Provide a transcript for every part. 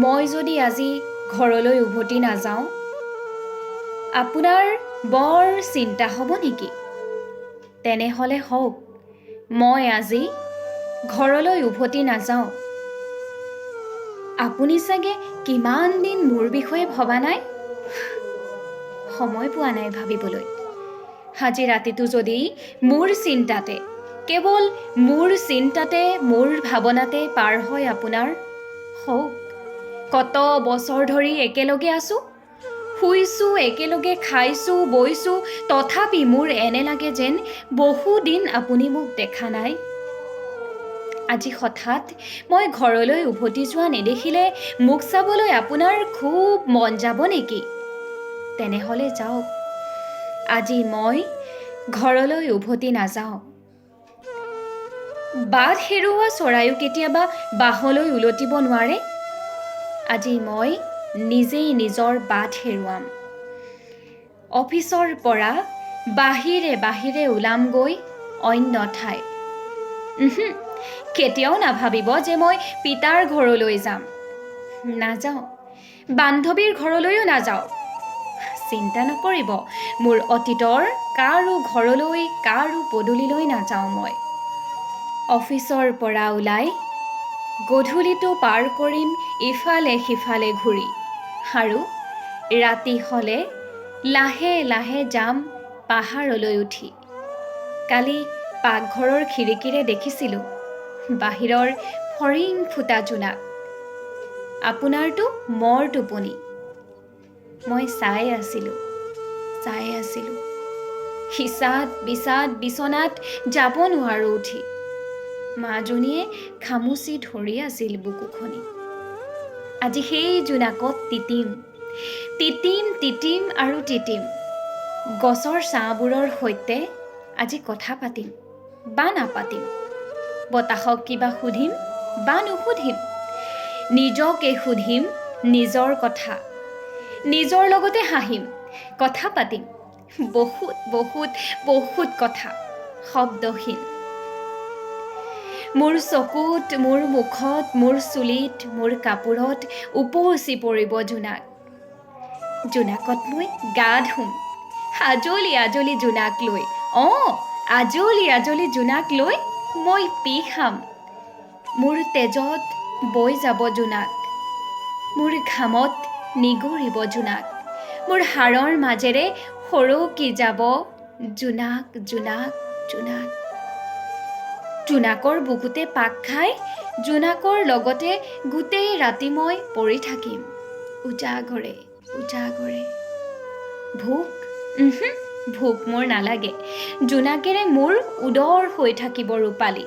মই যদি আজি ঘৰলৈ উভতি নাযাওঁ, আপোনাৰ বৰ চিন্তা হ'ব নেকি? তেনেহ'লে হওক, মই আজি ঘৰলৈ উভতি নাযাওঁ। আপুনি চাগে কিমান দিন মোৰ বিষয়ে ভবা নাই? সময় পোৱা নাই ভাবিবলৈ। আজি ৰাতিটো যদি মোৰ চিন্তাতে, কেৱল মোৰ চিন্তাতে, মোৰ ভাৱনাতে পাৰ হয় আপোনাৰ, হওক, কত বছৰ ধৰি একেলগে আছোঁ, শুইছোঁ একেলগে, খাইছোঁ বৈছোঁ, তথাপি মোৰ এনে লাগে যেন বহুদিন আপুনি মোক দেখা নাই। আজি হঠাৎ মই ঘৰলৈ উভতি যোৱা নেদেখিলে মোক চাবলৈ আপোনাৰ খুব মন যাব নেকি? তেনেহ'লে যাওক, আজি মই ঘৰলৈ উভতি নাযাওঁ। বাট হেৰুওৱা চৰাইও কেতিয়াবা বাহলৈ উলটিব নোৱাৰে। আজি মই নিজেই নিজৰ বাট হেৰুৱাম। অফিচৰ পৰা বাহিৰে বাহিৰে ওলামগৈ অন্য ঠাই। কেতিয়াও নাভাবিব যে মই পিতাৰ ঘৰলৈ যাম। নাযাওঁ, বান্ধৱীৰ ঘৰলৈও নাযাওঁ। চিন্তা নকৰিব, মোৰ অতীতৰ কাৰো ঘৰলৈ, কাৰো পদূলিলৈ নাযাওঁ মই। অফিচৰ পৰা ওলাই গধূলিটো পাৰ কৰিম ইফালে সিফালে ঘূৰি, আৰু ৰাতি হ'লে লাহে লাহে যাম পাহাৰলৈ উঠি। কালি পাকঘৰৰ খিৰিকীৰে দেখিছিলোঁ বাহিৰৰ ফৰিং ফুটা জোনাক। আপোনাৰতো মৰ টোপনি। মই চাই আছিলোঁ। হিচাত বিচাত বিচনাত যাব নোৱাৰোঁ উঠি। মাজনীয়ে খামুচি ধৰি আছিল বুকুখনি। আজি সেই জোনাকত তিতিম আৰু তিতিম। গছৰ ছাঁবোৰৰ সৈতে আজি কথা পাতিম বা নাপাতিম। বতাহক কিবা সুধিম বা নুসুধিম। নিজকে সুধিম নিজৰ কথা। নিজৰ লগতে হাঁহিম, কথা পাতিম। বহুত বহুত বহুত কথা, শব্দহীন। মোৰ চকুত, মোৰ মুখত, মোৰ চুলিত, মোৰ কাপোৰত উপচি পৰিব জোনাক। জোনাকত মই গা ধুম, আজলি আজলি জোনাক লৈ। আজলি আজলি জোনাক লৈ মই পি খাম। মোৰ তেজত বৈ যাব জোনাক। মোৰ ঘামত নিগৰিব জোনাক। মোৰ হাড়ৰ মাজেৰে সৰকি যাব জোনাক, জোনাক, জোনাক। জোনাকৰ বুকুতে পাক খাই জোনাকৰ লগতে গোটেই ৰাতি মই পৰি থাকিম উজাগৰে উজাগৰে। ভোক মোৰ নালাগে। জোনাকেৰে মোৰ উদৰ হৈ থাকিব ৰূপালী।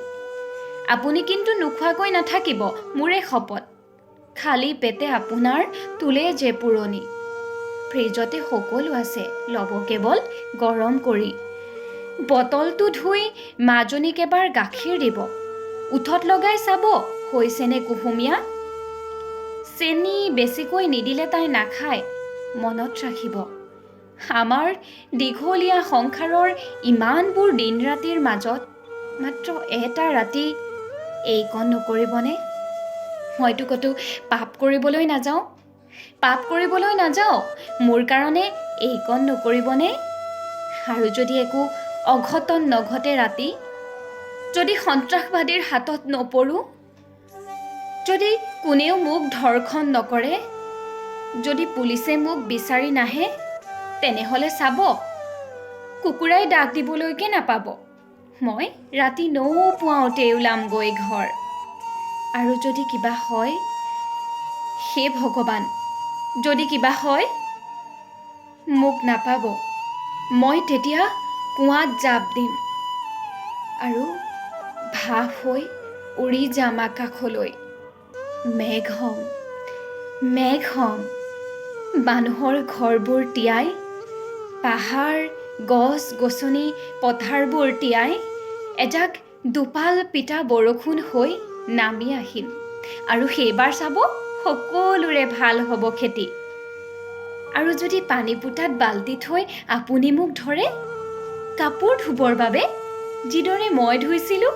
আপুনি কিন্তু নোখোৱাকৈ নাথাকিব, মোৰে শপত। খালী পেটে আপোনাৰ তোলে যে পুৰণি। ফ্ৰিজতে সকলো আছে, ল'ব কেৱল গৰম কৰি। বটলটো ধুই মাজনীক এবাৰ গাখীৰ দিব। ওঠত লগাই চাব হৈছেনে কুহুমীয়া। চেনি বেছিকৈ নিদিলে তাই নাখায়, মনত ৰাখিব। আমাৰ দীঘলীয়া সংসাৰৰ ইমানবোৰ দিন ৰাতিৰ মাজত মাত্ৰ এটা ৰাতি এইকণ নকৰিবনে? মইতো ক'তো পাপ কৰিবলৈ নাযাওঁ। মোৰ কাৰণে এইকণ নকৰিবনে? আৰু যদি একো অঘটন নঘটে ৰাতি, যদি সন্ত্ৰাসবাদীৰ হাতত নপৰোঁ, যদি কোনেও মোক ধৰ্ষণ নকৰে, যদি পুলিচে মোক বিচাৰি নাহে, তেনেহ'লে চাব, কুকুৰাই ডাক দিবলৈকে নাপাব। মই ৰাতি নৌপুৱাওঁতে ওলামগৈ ঘৰ। আৰু যদি কিবা হয়, হে ভগৱান, যদি কিবা হয় মোক নাপাব। মই তেতিয়া কুঁৱাত জাপ দিম আৰু ভাৱ হৈ উৰি যাম আকাশলৈ। মেঘ হ'ম। মানুহৰ ঘৰবোৰ তিয়াই, পাহাৰ গছ গছনি পথাৰবোৰ তিয়াই, এজাক দুপাল পিতা বৰষুণ হৈ নামি আহিম। আৰু সেইবাৰ চাব, সকলোৰে ভাল হ'ব খেতি। আৰু যদি পানী পোতাত বাল্টি থৈ আপুনি মোক ধৰে, কাপোৰ ধুবৰ বাবে যিদৰে মই ধুইছিলোঁ,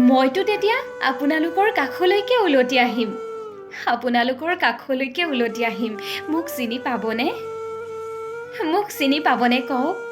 মইতো তেতিয়া আপোনালোকৰ কাষলৈকে উলটি আহিম। আপোনালোকৰ কাষলৈকে উলটি আহিম। মোক চিনি পাবনে? মোক চিনি পাবনে কওক?